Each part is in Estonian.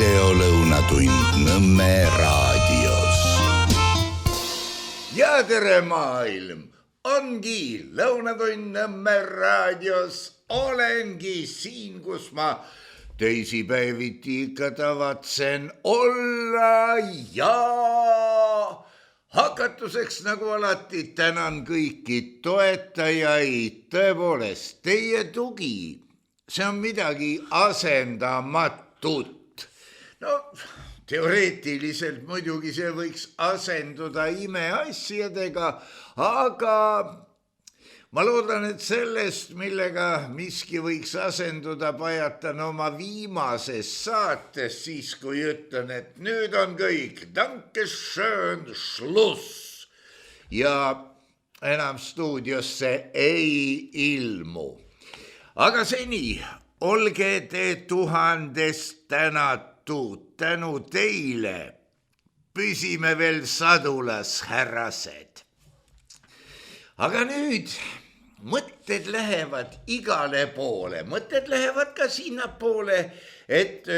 videolõunatund Nõmme raadios. Ja tere maailm, ongi lõunatund Nõmme raadios, olengi siin, kus ma teisipäeviti ikka tavatsen olla ja hakatuseks nagu alati tänan kõiki toetajaid, tõepoolest teie tugi, see on midagi asendamatut. No teoreetiliselt muidugi see võiks asenduda imeasjadega, aga ma loodan, et sellest, millega miski võiks asenduda, pajatan oma viimases saates, siis kui ütlen, et nüüd on kõik, danke schön, schluss ja enam stuudiosse ei ilmu. Aga seni olge te tuhandest tänatud, tänu teile püsime veel sadulas, härrased. Aga nüüd mõtted lähevad igale poole, mõtted lähevad ka sinnapoole, et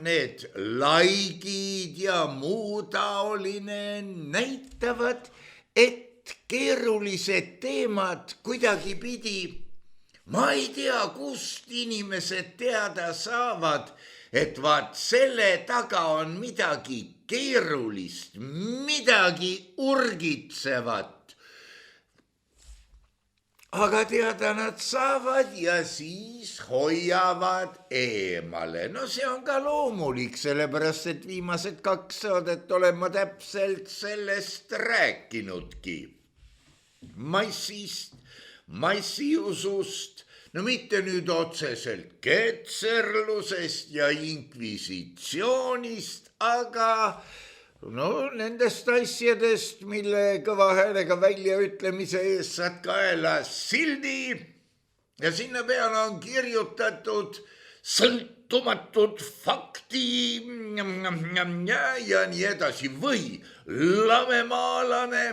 need likeid ja muu taoline näitavad, et keerulised teemad kuidagipidi, ma ei tea, kust inimesed teada saavad, et vaat selle taga on midagi keerulist, midagi urgitsevat. Aga teada nad saavad ja siis hoiavad eemale. No see on ka loomulik, sellepärast et viimased 2 saadet olen ma täpselt sellest rääkinudki. Massist, massiusust, no mitte nüüd otseselt ketserlusest ja inkvisitsioonist, aga nendest asjadest, mille kõva häälega väljaütlemise eest saad kaela sildi ja sinna peale on kirjutatud sõltumatud fakti ja nii edasi või lamemaalane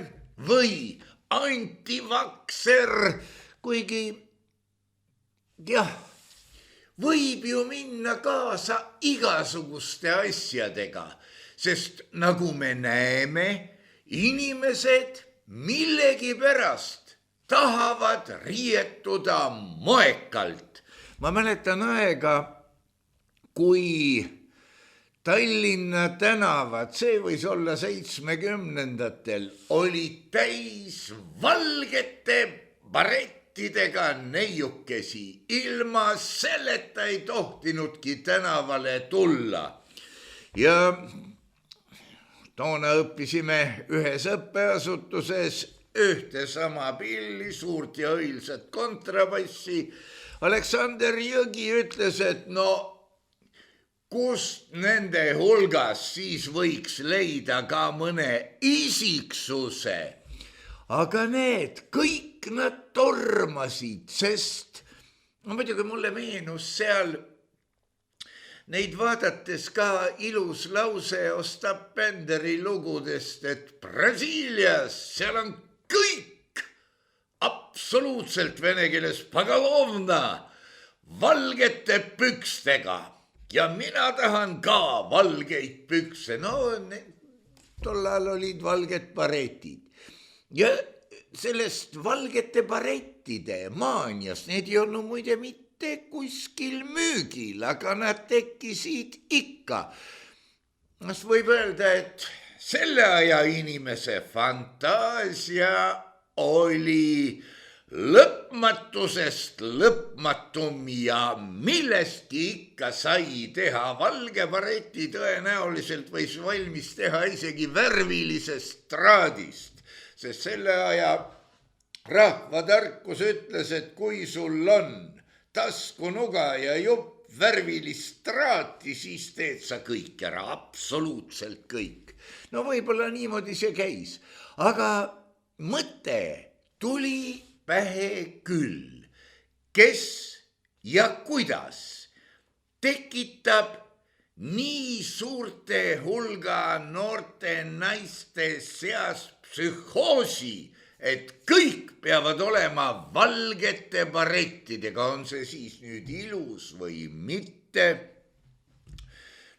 või antivakser, kuigi jah, võib ju minna kaasa igasuguste asjadega, sest nagu me näeme, inimesed millegipärast tahavad riietuda moekalt. Ma mäletan aega, kui Tallinna tänavad, see võis olla 70-ndatel, oli täis valgete barettidega neiukesi. Ilma selleta ei tohtinudki tänavale tulla. Ja toona õppisime ühes õppeasutuses ühte sama pilli, suurt ja õilsat kontrabassi. Aleksander Jõgi ütles, et kust nende hulgas siis võiks leida ka mõne isiksuse. Aga kõik nad tormasid, sest muidugi mulle meenus seal neid vaadates ka ilus lause Ostap Benderi lugudest, et Brasiilias seal on kõik absoluutselt vene keeles pagalovna valgete pükstega ja mina tahan ka valgeid pükse. Tollal olid valged baretid ja sellest valgete barettide maaniast, need ei olnud muide mitte kuskil müügil, aga nad tekkisid ikka. Võib öelda, et selle aja inimese fantaasia oli lõpmatusest lõpmatum ja millestki ikka sai teha. Valge bareti tõenäoliselt võis valmis teha isegi värvilisest traadist, sest selle aja rahvatarkus ütles, et kui sul on taskunuga ja jupp värvilist traati, siis teed sa kõik ära, absoluutselt kõik. Võib-olla niimoodi see käis, aga mõte tuli pähe küll, kes ja kuidas tekitab nii suurte hulga noorte naiste seas psühhoosi, et kõik peavad olema valgete barettidega, on see siis nüüd ilus või mitte.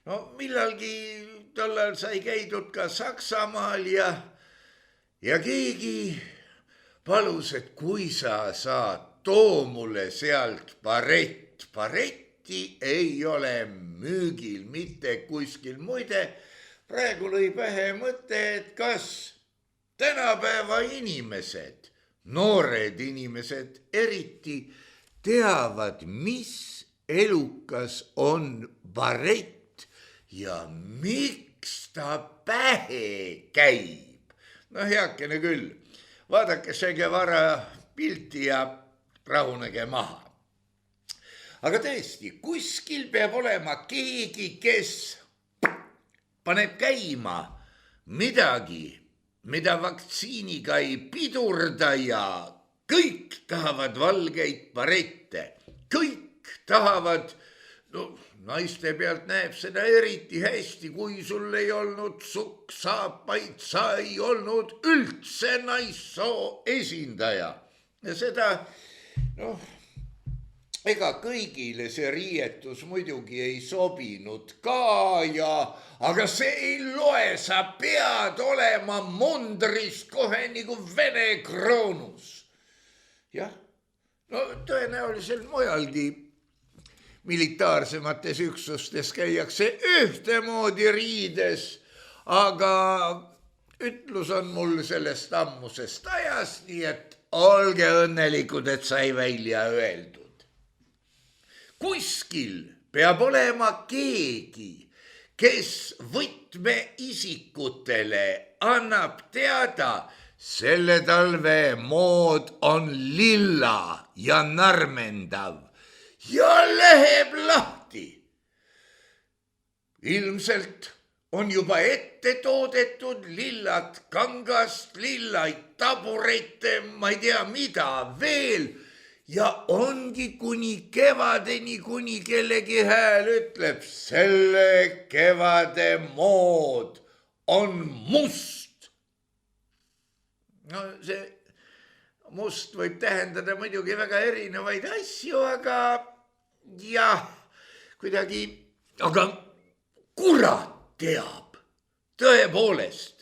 no millalgi tollal sai käidud ka Saksamaal ja keegi palus, et kui sa saad, too mulle sealt barett. Baretti ei ole müügil mitte kuskil. Muide, praegu lõi pähe mõte, et kas tänapäeva inimesed, noored inimesed eriti, teavad, mis elukas on barett ja miks ta pähe käib. No heakene küll, vaadake see Guevara pilti ja rahunege maha. Aga tõesti, kuskil peab olema keegi, kes paneb käima midagi, mida vaktsiiniga ei pidurda ja kõik tahavad valgeid barette. Kõik tahavad, naiste pealt näeb seda eriti hästi, kui sul ei olnud sukksaapaid, sa ei olnud üldse naissoo esindaja. Ja seda, ega kõigile see riietus muidugi ei sobinud ka aga see ei loe, sa pead olema mundris kohe nagu Vene kroonus. Jah, tõenäoliselt mujalgi militaarsemates üksustes käiakse ühtemoodi riides, aga ütlus on mul sellest ammusest ajast, nii et olge õnnelikud, et sai välja öeldud. Kuskil peab olema keegi, kes võtmeisikutele annab teada, selle talve mood on lilla ja narmendav ja läheb lahti. Ilmselt on juba ette toodetud lillad kangast, lillaid taburette, ma ei tea mida veel. Ja ongi kuni kevadeni, kuni kellegi hääl ütleb, selle kevade mood on must. No see must võib tähendada muidugi väga erinevaid asju, aga jah, kuidagi, aga kurat teab, tõepoolest.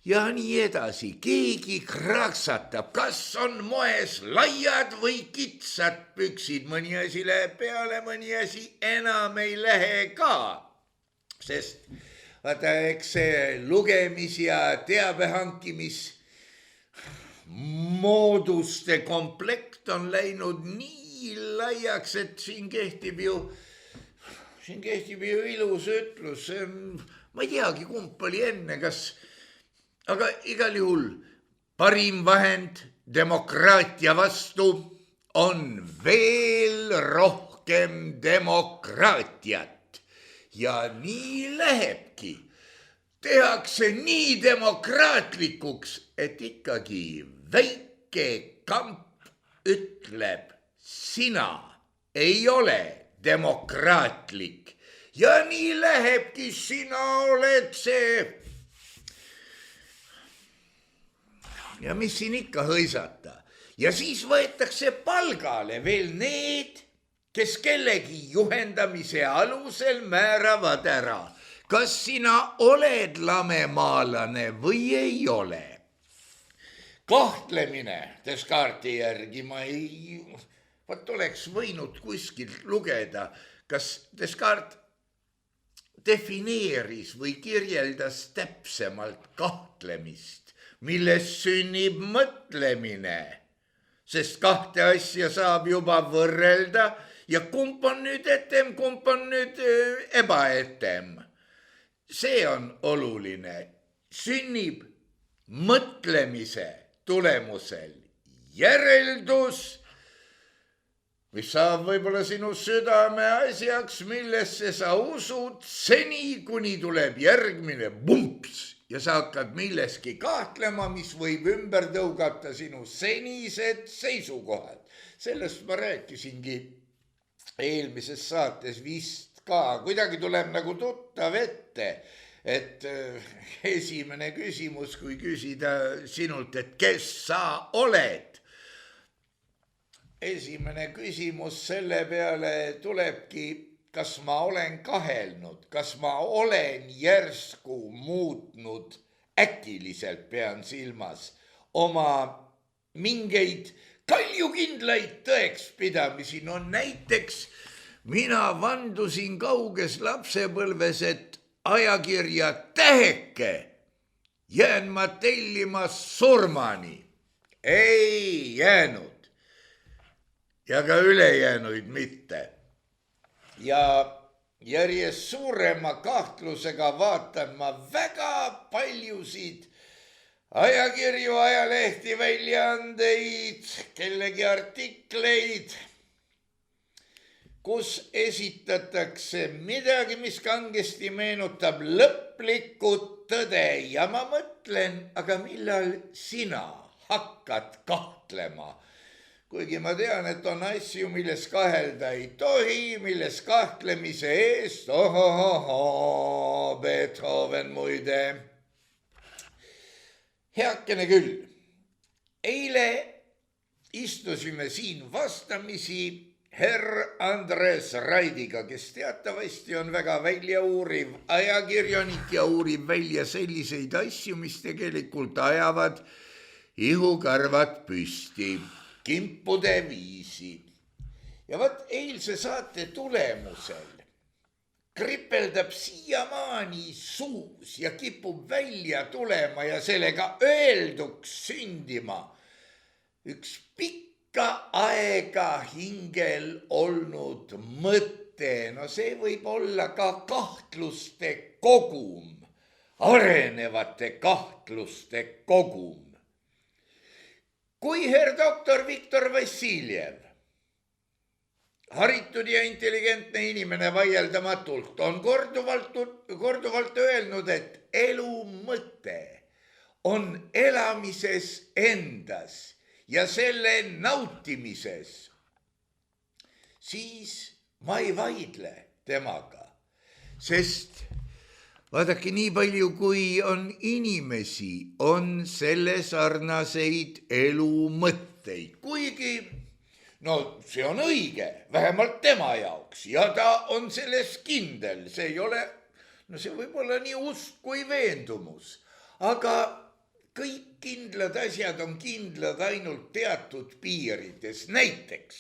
Ja nii edasi, keegi kraksatab, kas on moes laiad või kitsad püksid, mõni asi läheb peale, mõni asi enam ei lähe ka. Sest vaata, eks see lugemis- ja teabehankimis mooduste komplekt on läinud nii laiaks, et siin kehtib ju ilus ütlus. Ma ei teagi, kumb oli enne, aga igal juhul parim vahend demokraatia vastu on veel rohkem demokraatiat. Ja nii lähebki. Tehakse nii demokraatlikuks, et ikkagi väike kamp ütleb, sina ei ole demokraatlik. Ja nii lähebki, sina oled see. Ja mis siin ikka hõisata. Ja siis võetakse palgale veel need, kes kellegi juhendamise alusel määravad ära, kas sina oled lamemaalane või ei ole. Kahtlemine Descartesi järgi oleks võinud kuskilt lugeda, kas Descartes defineeris või kirjeldas täpsemalt kahtlemist, millest sünnib mõtlemine, sest kahte asja saab juba võrrelda ja kumb on nüüd etem, kumb on nüüd ebaetem. See on oluline. Sünnib mõtlemise tulemusel järeldus, mis saab võib-olla sinu südame asjaks, millesse sa usud seni, kuni tuleb järgmine bumps. Ja sa hakkad milleski kahtlema, mis võib ümber tõugata sinu senised seisukohad. Sellest ma rääkisingi eelmises saates vist ka. Kuidagi tuleb nagu tuttav ette, et esimene küsimus, kui küsida sinult, et kes sa oled. Esimene küsimus selle peale tulebki, kas ma olen kahelnud, kas ma olen järsku muutnud, äkiliselt pean silmas, oma mingeid kaljukindlaid tõekspidamisi. No näiteks mina vandusin kauges lapsepõlves, et ajakirja Täheke jään ma tellima surmani. Ei jäänud. Ja ka ülejäänuid mitte. Ja järjest suurema kahtlusega vaatan ma väga paljusid ajakirju, ajalehti, väljaandeid, kellegi artikleid, kus esitatakse midagi, mis kangesti meenutab lõplikku tõde. Ja ma mõtlen, aga millal sina hakkad kahtlema? Kuigi ma tean, et on asju, milles kahelda ei tohi, milles kahtlemise eest, Beethoven muide. Heakene küll, eile istusime siin vastamisi herr Andres Raidiga, kes teatavasti on väga väljauuriv ajakirjanik ja uurib välja selliseid asju, mis tegelikult ajavad ihukarvad püsti, kimpude viisi. Ja võt eilse saate tulemusel kripeldab siiamaani suus ja kipub välja tulema ja sellega öelduks sündima üks pikka aega hingel olnud mõte. No see võib olla ka kahtluste kogum, arenevate kahtluste kogum. Kui herr doktor Viktor Vassiljev, haritud ja intelligentne inimene vaieldamatult, on korduvalt öelnud, et elu mõte on elamises endas ja selle nautimises, siis ma ei vaidle temaga, sest vaadake, nii palju kui on inimesi, on selle sarnaseid elu mõtteid, kuigi no see on õige, vähemalt tema jaoks ja ta on selles kindel, see ei ole, no see võib olla nii usk kui veendumus, aga kõik kindlad asjad on kindlad ainult teatud piirides. Näiteks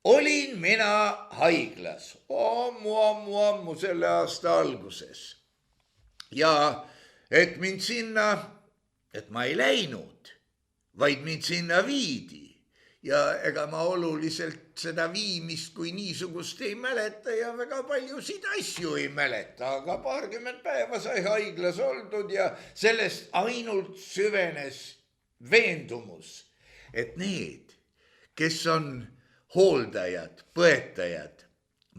olin mina haiglas ammu selle aasta alguses ja et mind sinna, et ma ei läinud, vaid mind sinna viidi. Ja ega ma oluliselt seda viimist kui niisugust ei mäleta ja väga paljusid asju ei mäleta, aga 20 päeva sai haiglas oldud ja sellest ainult süvenes veendumus, et need, kes on hooldajad, põetajad,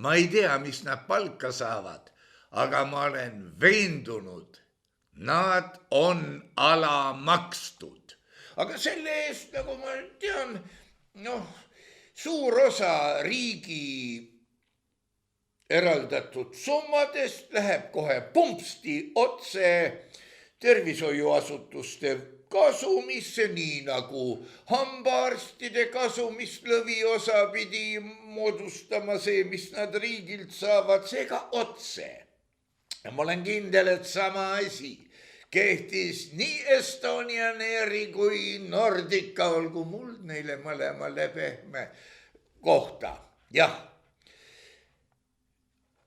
ma ei tea, mis nad palka saavad, aga ma olen veendunud, nad on alamakstud. Aga selle eest, nagu ma tean, suur osa riigi eraldatud summadest läheb kohe pumpsti otse tervishoiuasutuste kasumisse, nii nagu hambaarstide kasumist lõviosa pidi moodustama see, mis nad riigilt saavad, seega otse. Ja ma olen kindel, et sama asi kehtis nii Estonian Airi kui Nordica, olgu muld neile mõlemale pehme kohta. Jah,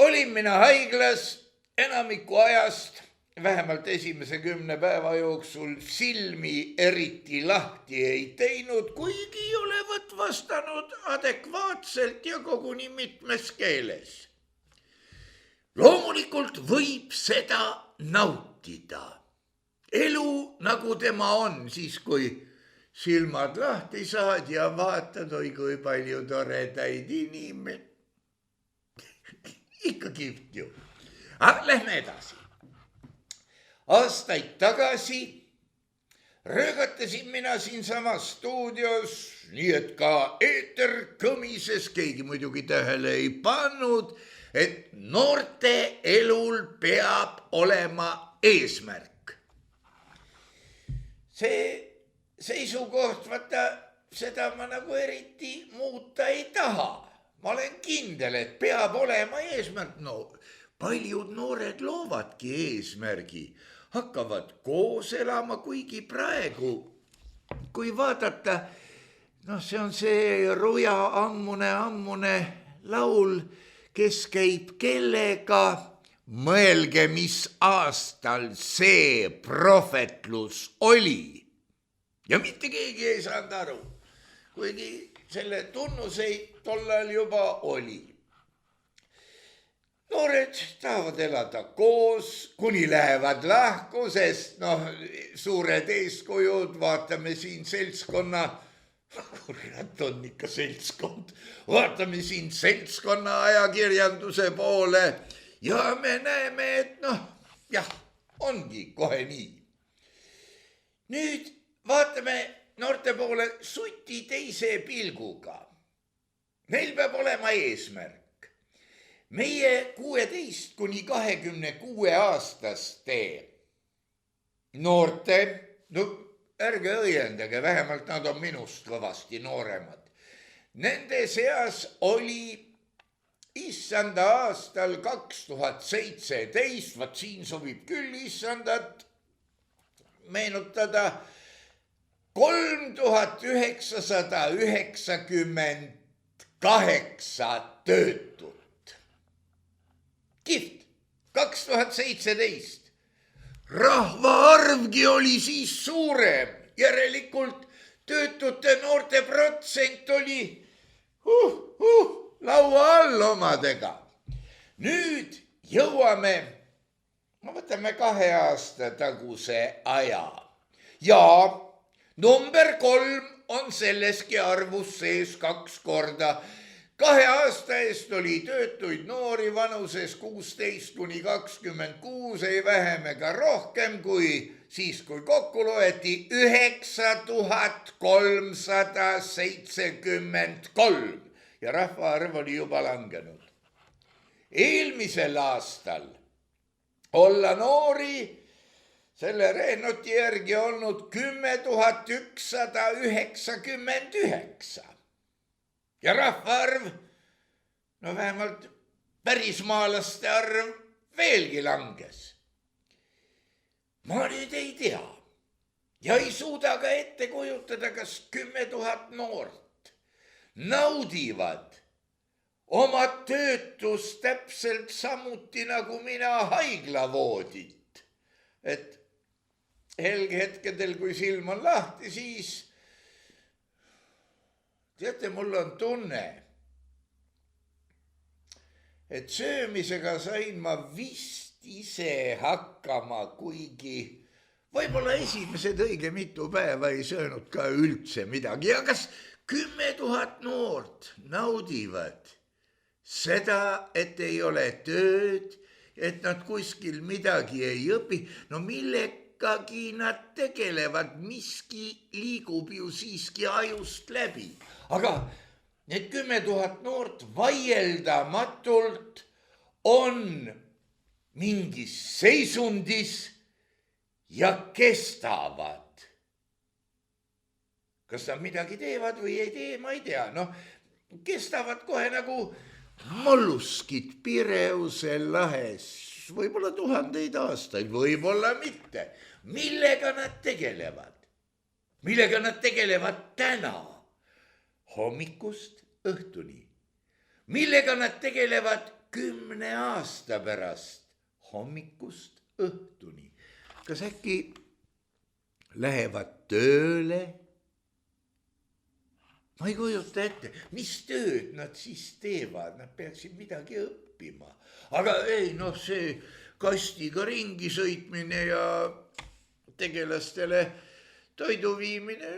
olin mina haiglas enamiku ajast, vähemalt esimese 10 päeva jooksul silmi eriti lahti ei teinud, kuigi olevat vastanud adekvaatselt ja koguni mitmes keeles. Loomulikult võib seda nautida. Elu nagu tema on, siis kui silmad lahti saad ja vaatad, oi kui palju toredaid inimesi. Ikka kihvt ju. Aga lähme edasi. Aastaid tagasi röögatasin mina siinsama stuudios, nii et ka eeter kõmises, keegi muidugi tähele ei pannud, et noorte elul peab olema eesmärk. See seisukoht, vaata, seda ma nagu eriti muuta ei taha. ma olen kindel, et peab olema eesmärk. No paljud noored loovadki eesmärgi, hakkavad koos elama, kuigi praegu, kui vaadata, noh, see on see Ruja ammune laul, kes käib kellega, mõelge, mis aastal see prohvetlus oli. Ja mitte keegi ei saanud aru, kuigi selle tunnuseid tollal juba oli. Noored tahavad elada koos, kuni lähevad lahku, sest suured eeskujud, vaatame siin seltskonna, kurat on ikka seltskond, vaatame siin seltskonna ajakirjanduse poole ja me näeme, et jah, ongi kohe nii. Nüüd vaatame noorte poole suti teise pilguga. Meil peab olema eesmärk. Meie 16 kuni 26 aastaste noorte, ärge õiendage, vähemalt nad on minust kõvasti nooremad. Nende seas oli issanda aastal 2017, vaat siin sobib küll issandat meenutada, 3998 töötut. Kihvt, 2017. Rahvaarvgi oli siis suurem, järelikult töötute noorte protsent oli laua all omadega. Nüüd jõuame, võtame 2 aasta taguse aja ja number 3 on selleski arvus sees 2 korda. 2 aasta eest oli töötuid noori vanuses 16 kuni 26, ei vähem ega rohkem kui siis, kui kokku loeti 9373 ja rahvaarv oli juba langenud. Eelmisel aastal olla noori selle Rehnoti järgi olnud 10 199 ja rahvaarv, vähemalt pärismaalaste arv veelgi langes. Ma nüüd ei tea ja ei suuda ka ette kujutada, kas 10 000 noort naudivad oma töötust täpselt samuti nagu mina haiglavoodit. Et helghetkedel, kui silm on lahti, siis teate, mul on tunne, et söömisega sain ma vist ise hakkama, kuigi võib-olla esimesed õige mitu päeva ei söönud ka üldse midagi. Ja kas 10 000 noort naudivad seda, et ei ole tööd, et nad kuskil midagi ei õpi? No millegagi nad tegelevad, miski liigub ju siiski ajust läbi. Aga need 10 000 noort vaieldamatult on mingis seisundis ja kestavad. Kas nad midagi teevad või ei tee, ma ei tea. Kestavad kohe nagu molluskid Pireuse lahes, võib-olla 1000 aastaid, võib-olla mitte. Millega nad tegelevad? Millega nad tegelevad täna, hommikust õhtuni? Millega nad tegelevad 10 aasta pärast, hommikust õhtuni? Kas äkki lähevad tööle? Ma ei kujuta ette, mis tööd nad siis teevad, nad peaksid midagi õppima. Aga ei, see kastiga ringi sõitmine ja tegelastele toidu viimine,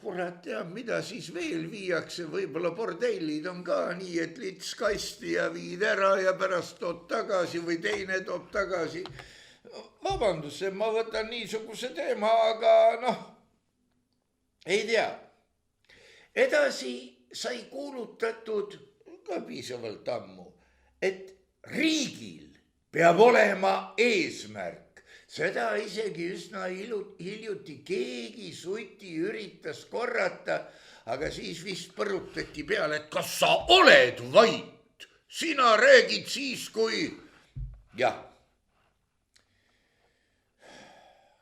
kurat teab, mida siis veel viiakse, võib-olla bordellid on ka nii, et lits kasti ja viid ära ja pärast tood tagasi või teine toob tagasi. Vabandus, ma võtan niisuguse teema, aga ei tea. Edasi sai kuulutatud ka piisavalt ammu, et riigil peab olema eesmärk. Seda isegi üsna hiljuti keegi suti üritas korrata, aga siis vist põrutati peale, et kas sa oled vait, sina räägid siis, kui jah.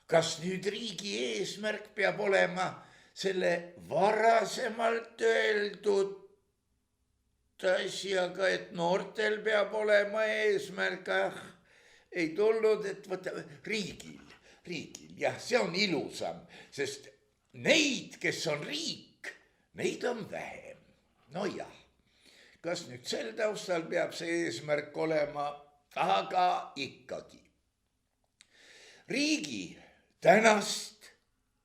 Kas nüüd riigi eesmärk peab olema selle varasemalt öeldud asjaga, et noortel peab olema eesmärk, ei tulnud, et võta riigil, jah, see on ilusam, sest neid, kes on riik, neid on vähem. No jah, kas nüüd sel taustal peab see eesmärk olema, aga ikkagi. Riigi tänast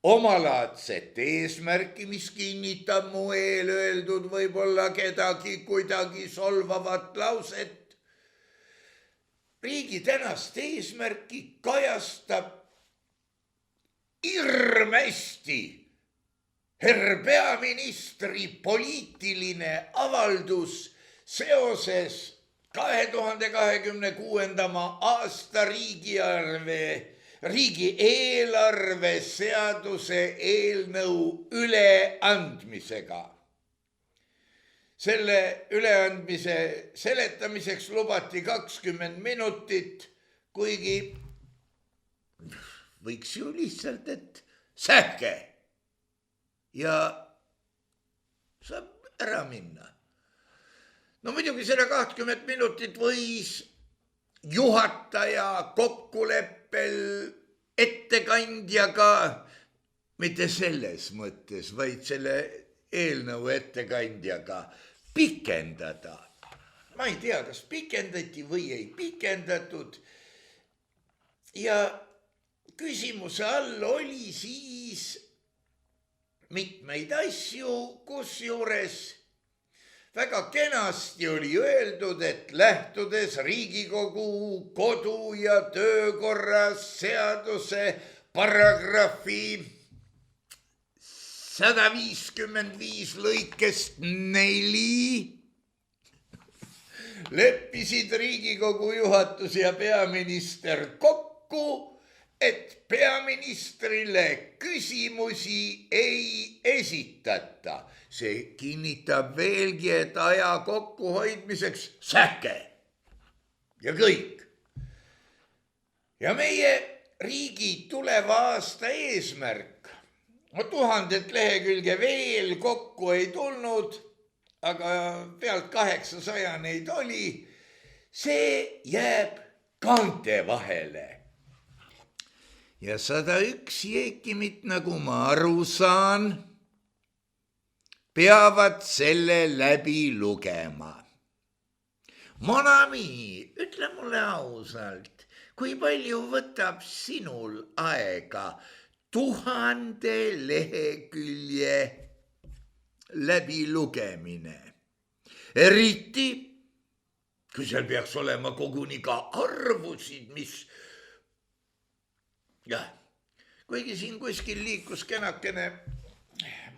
omalaadset eesmärki, mis kinnitab mu eelöeldud võib-olla kedagi kuidagi solvavat lauset. Riigi tänast eesmärki kajastab hirmesti herr peaministri poliitiline avaldus seoses 2026. aasta riigieelarve seaduse eelnõu üleandmisega. Selle üleandmise seletamiseks lubati 20 minutit, kuigi võiks ju lihtsalt, et sähke ja saab ära minna. No muidugi selle 20 minutit võis juhataja kokkuleppel ettekandjaga, mitte selles mõttes, vaid selle eelnõu ettekandjaga pikendada. Ma ei tea, kas pikendati või ei pikendatud. Ja küsimuse all oli siis mitmeid asju, kusjuures väga kenasti oli öeldud, et lähtudes Riigikogu kodu- ja töökorra seaduse paragrahvi 155 lõikest 4 leppisid Riigikogu juhatus ja peaminister kokku, et peaministrile küsimusi ei esitata. See kinnitab veelgi, et aja kokkuhoidmiseks sähke ja kõik. Ja meie riigi tuleva aasta eesmärk, 1000 lehekülge veel kokku ei tulnud, aga pealt 800 neid oli, see jääb kaante vahele. Ja 101 jeekimit, nagu ma aru saan, peavad selle läbi lugema. Monami, ütle mulle ausalt, kui palju võtab sinul aega 1000 lehekülje läbi lugemine? Eriti, kui seal peaks olema koguni ka arvusid, mis jah, kuigi siin kuskil liikus kenakene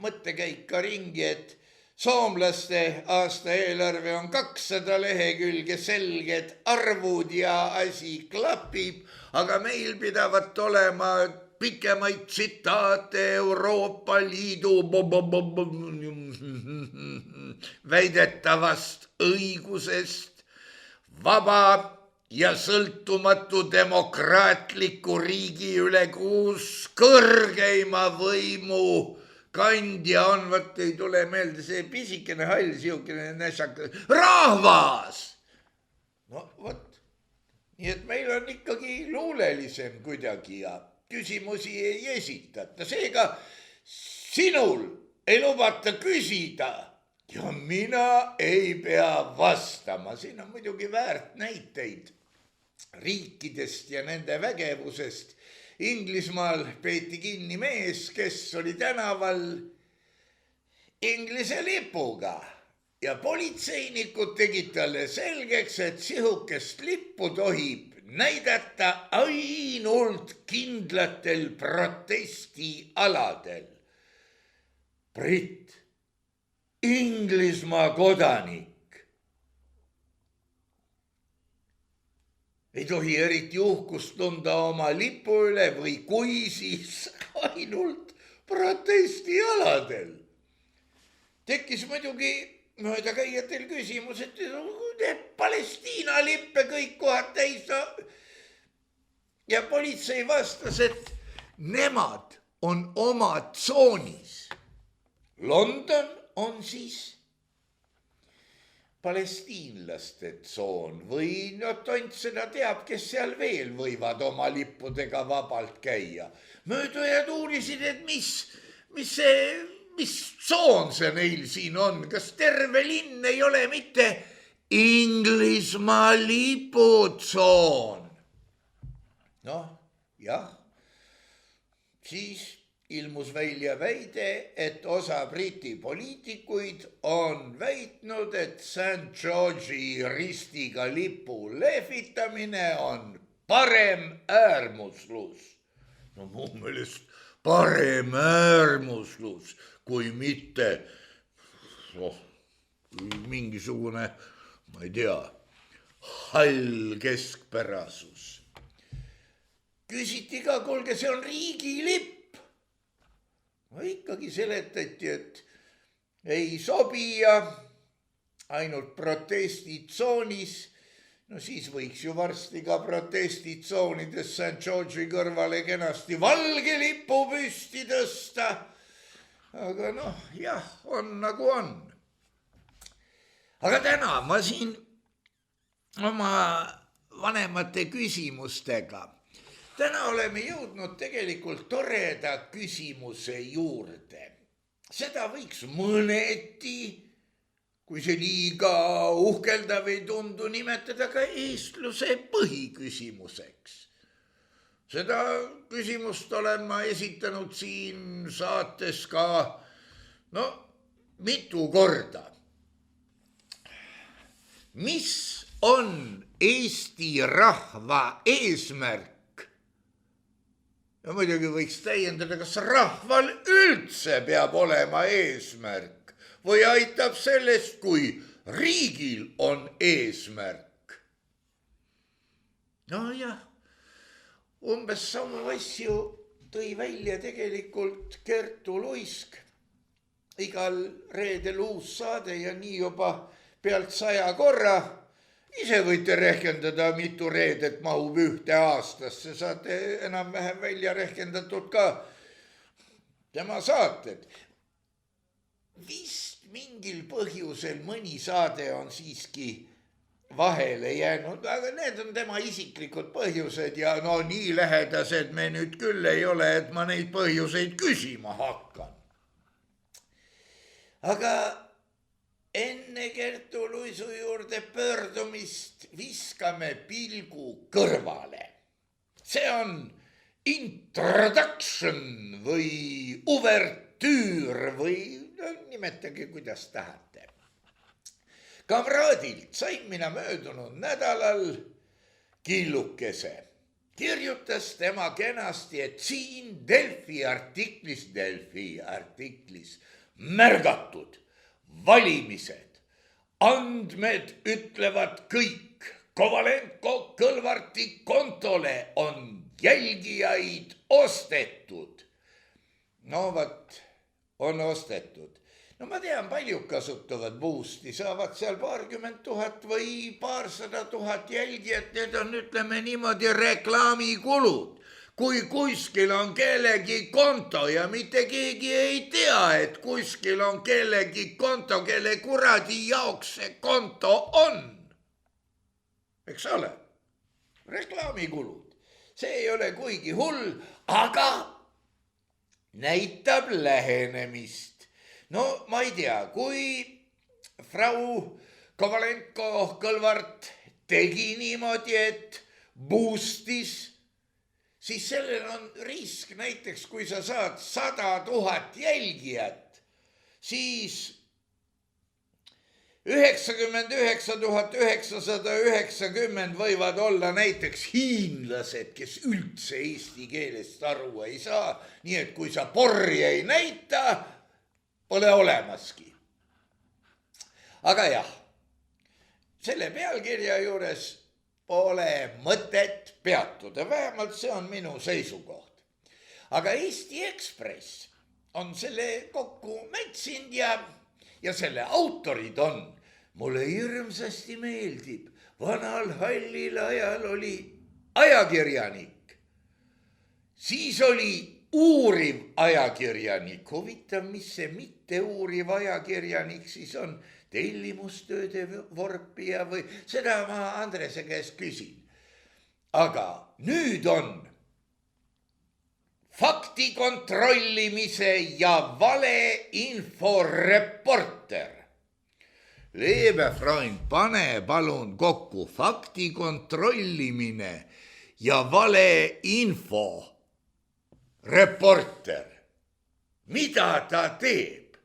mõttekäik ka ringi, et soomlaste aastaeelarve on 200 lehekülge selged arvud ja asi klapib, aga meil pidavat olema pikemaid tsitaate Euroopa Liidu väidetavast õigusest, vaba ja sõltumatu demokraatliku riigi üle, kus kõrgeima võimu kandja on, võt ei tule meelde, see pisikene hall, siukene nässakas, rahvas. No võt, nii et meil on ikkagi luulelisem kuidagi ja küsimusi ei esitata. Seega sinul ei lubata küsida ja mina ei pea vastama. Siin on muidugi väärt näiteid riikidest ja nende vägevusest. Inglismaal peeti kinni mees, kes oli tänaval Inglise lipuga ja politseinikud tegid talle selgeks, et sihukest lippu tohib näidata ainult kindlatel protestialadel. Brit, Inglismaa kodanik, ei tohi eriti uhkust tunda oma lipu üle või kui, siis ainult protestialadel. tekkis muidugi mööda käijatel küsimus, et Palestiina lippe kõik kohad täis. Ja politsei vastas, et nemad on oma tsoonis. London on siis palestiinlaste tsoon või tont seda teab, kes seal veel võivad oma lippudega vabalt käia. Möödujad uurisid, et mis tsoon see neil siin on, kas terve linn ei ole mitte Inglismaa liputsoon. Noh, jah, siis ilmus välja väide, et osa Briti poliitikuid on väitnud, et St. George'i ristiga lipu lehvitamine on parem äärmuslus. No mu meelest parem äärmuslus, kui mitte mingisugune, ma ei tea, hall keskpärasus. Küsiti ka, kuulge, see on riigilipp. No ikkagi seletati, et ei sobi ja ainult protestitsoonis. No siis võiks ju varsti ka protestitsoonides St. George'i kõrvale kenasti valge lipu püsti tõsta. Aga noh, jah, on nagu on. Aga täna ma siin oma vanemate küsimustega täna oleme jõudnud tegelikult toreda küsimuse juurde. Seda võiks mõneti, kui see liiga uhkeldav ei tundu, nimetada ka eestluse põhiküsimuseks. Seda küsimust olen ma esitanud siin saates ka mitu korda. Mis on Eesti rahva eesmärk? Ja muidugi võiks täiendada, kas rahval üldse peab olema eesmärk või aitab sellest, kui riigil on eesmärk. No jah, umbes samu asju tõi välja tegelikult Kertu Luisk. Igal reedel uus saade ja nii juba pealt 100 korra. Ise võite rehkendada, mitu reedet mahub ühte aastasse. Saate enam-vähem välja rehkendatud ka tema saated. Vist mingil põhjusel mõni saade on siiski vahele jäänud, aga need on tema isiklikud põhjused ja nii lähedased me nüüd küll ei ole, et ma neid põhjuseid küsima hakkan. Aga enne Kertu Luisu juurde pöördumist viskame pilgu kõrvale. See on introduction või uvertüür või nimetage, kuidas tahate. Kamraadilt sain mina möödunud nädalal killukese. Kirjutas tema kenasti, et siin Delfi artiklis märgatud valimised, andmed ütlevad kõik. Kovalenko Kõlvarti kontole on jälgijaid ostetud. No vat, on ostetud. No ma tean, paljud kasutavad Boosti, saavad seal 20 000 või 200 000 jälgijat. Need on, ütleme niimoodi, reklaamikulud. Kui kuskil on kellegi konto ja mitte keegi ei tea, et kuskil on kellegi konto, kelle kuradi jaoks see konto on. Eks ole? Reklaamikulud. See ei ole kuigi hull, aga näitab lähenemist. No ma ei tea, kui frau Kovalenko Kõlvart tegi niimoodi, et boostis, siis sellel on risk, näiteks kui sa saad 100 000 jälgijat, siis 99 990 võivad olla näiteks hiinlased, kes üldse eesti keelest aru ei saa, nii et kui sa porri ei näita, pole olemaski. Aga jah, selle pealkirja juures pole mõtet peatuda, vähemalt see on minu seisukoht. Aga Eesti Ekspress on selle kokku mätsinud ja ja selle autorid on. Mulle hirmsasti meeldib, vanal hallil ajal oli ajakirjanik. Siis oli uuriv ajakirjanik. Huvitav, mis see mitte uuriv ajakirjanik siis on? Tellimustööde vorpija või seda ma Andrese käest küsin. Aga nüüd on fakti kontrollimise ja valeinfo reporter. Leebe Freund, pane palun kokku fakti kontrollimine ja valeinfo reporter. Mida ta teeb?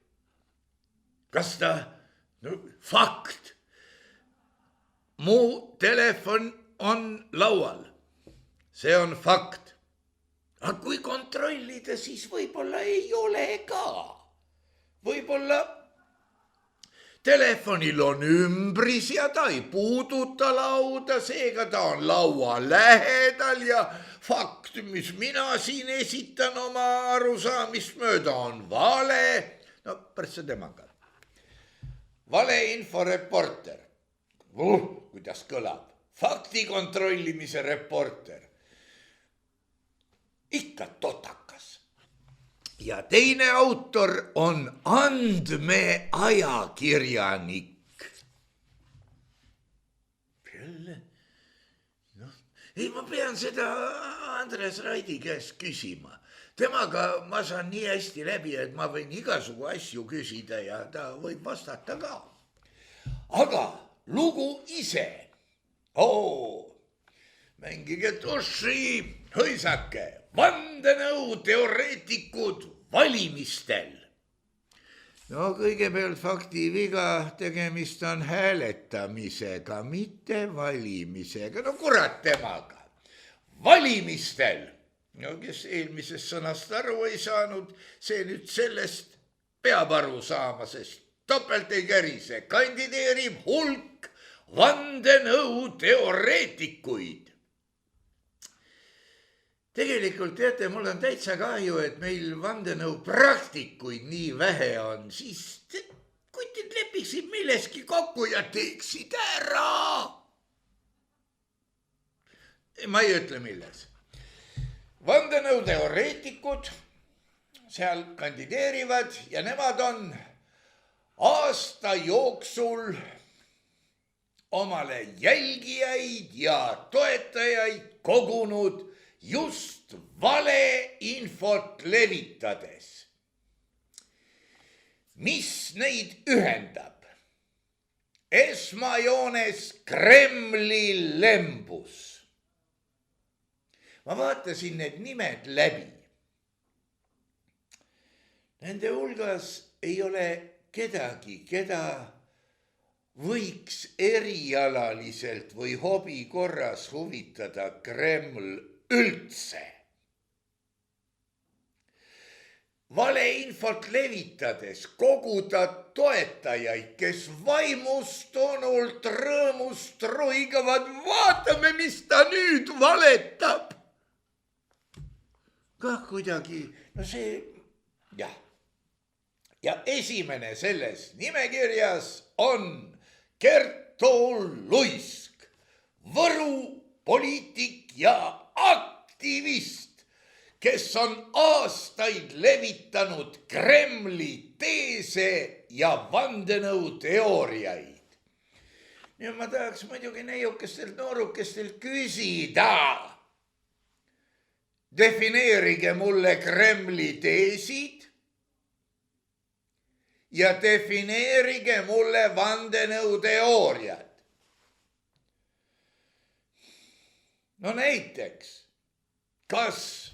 Kas ta, fakt. Mu telefon on laual. See on fakt. Aga kui kontrollida, siis võib-olla ei ole ka. Võib-olla telefonil on ümbris ja ta ei puuduta lauda, seega ta on laua lähedal ja fakt, mis mina siin esitan oma arusaamist mööda, on vale. No päris see temaga. Valeinfo reporter. Kuidas kõlab? Fakti kontrollimise reporter. Ikka totakas. Ja teine autor on andmeajakirjanik. Jälle? Ei, ma pean seda Andres Raidi käest küsima. Temaga ma saan nii hästi läbi, et ma võin igasugu asju küsida ja ta võib vastata ka. Aga lugu ise. Mängige tussi, hõisake, vandenõu teoreetikud valimistel. No kõigepealt fakti viga, tegemist on hääletamisega, mitte valimisega. No kurat temaga. Valimistel. No kes eelmisest sõnast aru ei saanud, see nüüd sellest peab aru saama, sest topelt ei kärise. Kandideerib hulk vandenõu teoreetikuid. Tegelikult teate, mul on täitsa kahju, et meil vandenõu praktikuid nii vähe on, siis kutid lepiksid milleski kokku ja teeksid ära. Ma ei ütle milles. Vandenõu teoreetikud seal kandideerivad ja nemad on aasta jooksul omale jälgijaid ja toetajaid kogunud just valeinfot levitades. Mis neid ühendab? Esmajoones Kremli lembus. Ma vaatasin need nimed läbi. Nende hulgas ei ole kedagi, keda võiks erialaliselt või hobi korras huvitada Kreml üldse. Valeinfot levitades koguda toetajaid, kes vaimustunult rõõmust roigavad, vaatame, mis ta nüüd valetab. Kah kuidagi, no see, jah. Ja esimene selles nimekirjas on Kertu Luisk, Võru poliitik ja aktivist, kes on aastaid levitanud Kremli teese ja vandenõu teooriaid. Ja ma tahaks muidugi neiukestelt noorukestelt küsida. Defineerige mulle Kremli teesid ja defineerige mulle vandenõu teooriad. No näiteks, kas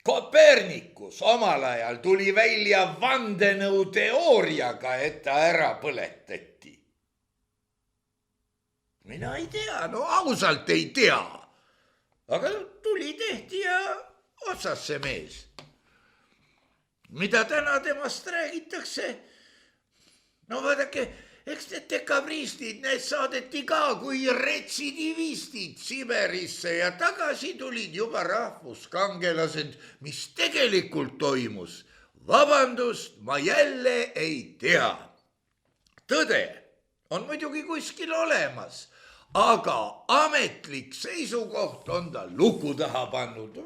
Kopernikus omal ajal tuli välja vandenõu teooriaga, et ta ära põletati? Mina ei tea, no ausalt ei tea. Aga tuli tehti ja otsas see mees. Mida täna temast räägitakse? No vaadake, eks need dekabristid, need saadeti ka kui retsidivistid Siberisse ja tagasi tulid juba rahvuskangelased, mis tegelikult toimus. vabandust, ma jälle ei tea. Tõde on muidugi kuskil olemas, aga ametlik seisukoht on ta luku taha pannud.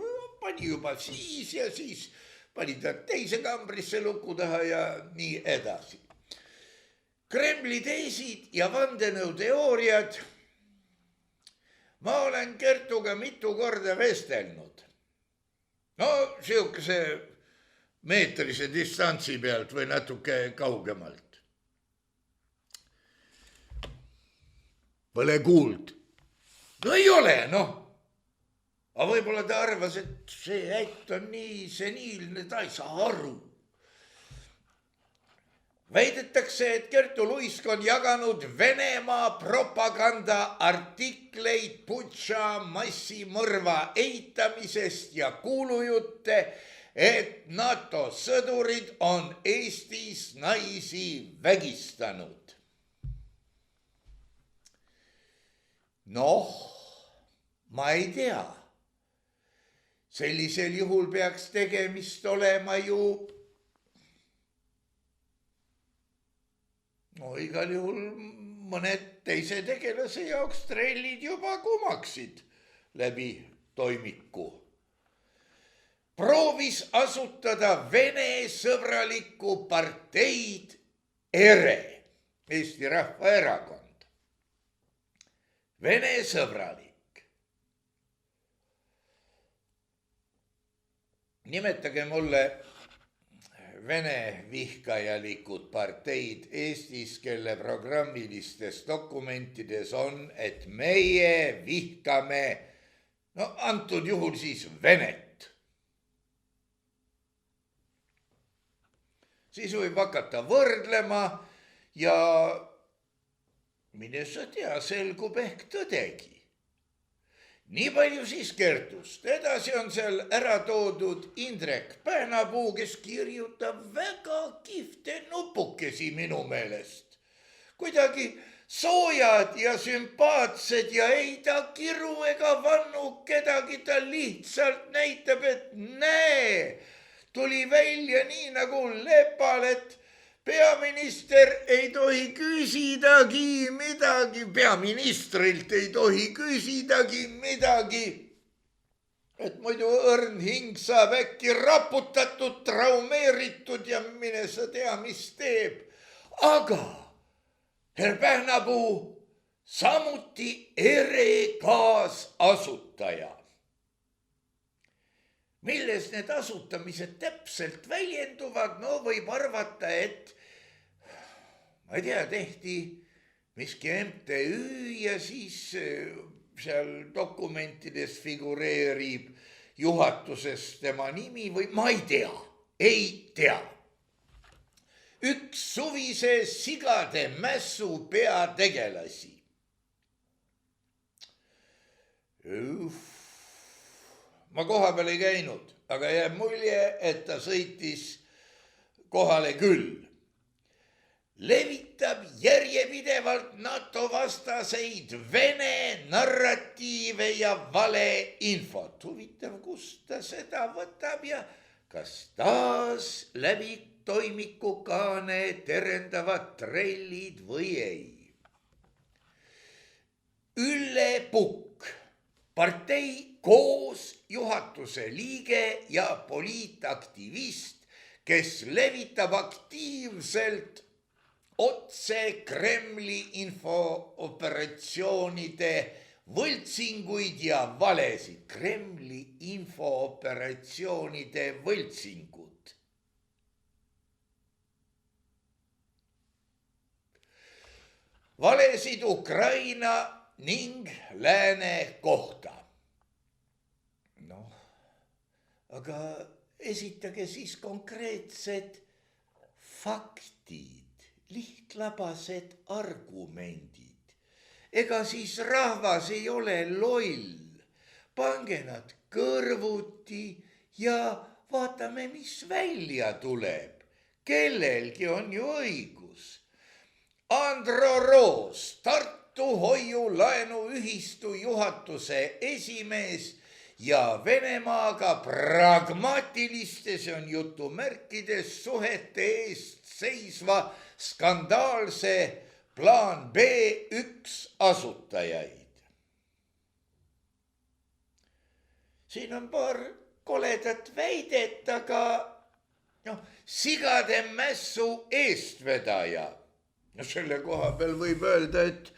Pani juba siis ja siis pani ta teise kambrisse luku taha ja nii edasi. Kremli teesid ja vandenõuteooriad. Ma olen Kertuga mitu korda vestelnud. No, sihukese meetrise distantsi pealt või natuke kaugemalt. Pole kuuld. No ei ole, noh. Aga võib-olla ta arvas, et see ätt on nii seniilne, ta ei saa aru. Väidetakse, et Kertu Luisk on jaganud Venemaa propaganda artikleid Butša massimõrva eitamisest ja kuulujutte, et NATO sõdurid on Eestis naisi vägistanud. Noh, ma ei tea. Sellisel juhul peaks tegemist olema ju igal juhul mõned teise tegelase jaoks trellid juba kumaksid läbi toimiku. Proovis asutada Vene sõbralikku parteid ERE, Eesti Rahvaerakond. Vene sõbralik. Nimetage mulle Vene vihkajalikud parteid Eestis, kelle programmilistes dokumentides on, et meie vihkame, antud juhul siis Venet. Siis võib hakata võrdlema ja mine sa tea, selgub ehk tõdegi. Nii palju siis Kertust. Edasi on seal ära toodud Indrek Päänapuu, kes kirjutab väga kihvte nupukesi minu meelest. Kuidagi soojad ja sümpaatsed ja ei ta kiru ega vannu kedagi, ta lihtsalt näitab, et näe, tuli välja nii nagu Lepal, et peaminister ei tohi küsidagi midagi, peaministrilt ei tohi küsidagi midagi, et muidu õrn hing saab äkki raputatud, traumeeritud ja mine sa tea, mis teeb. Aga herr Pähnapuu, samuti ERE kaasasutaja. Milles need asutamised täpselt väljenduvad, võib arvata, et ma ei tea, tehti miski MTÜ ja siis seal dokumentides figureerib juhatuses tema nimi või ma ei tea. Üks suvise sigade mässu peategelasi. Ma koha peal ei käinud, aga jääb mulje, et ta sõitis kohale küll. Levitab järjepidevalt NATO vastaseid Vene narratiive ja valeinfot. Huvitav, kust ta seda võtab ja kas taas läbi toimikukaane terendavad trellid või ei. Ülle Pukk, partei koos juhatuse liige ja poliitaktivist, kes levitab aktiivselt otse Kremli infooperatsioonide võltsinguid ja valesid. Kremli infooperatsioonide võltsingud. Valesid Ukraina ning lääne kohta. Aga esitage siis konkreetsed faktid, lihtlabased argumendid. Ega siis rahvas ei ole loll. Pange nad kõrvuti ja vaatame, mis välja tuleb. Kellelgi on ju õigus. Andro Roos, Tartu hoiulaenuühistu juhatuse esimees ja Venemaaga pragmaatiliste, see on jutumärkides, suhete eest seisva skandaalse plaan B1 asutajaid. Siin on paar koledat väidet, aga sigade mässu eestvedaja. Selle koha peal võib öelda, et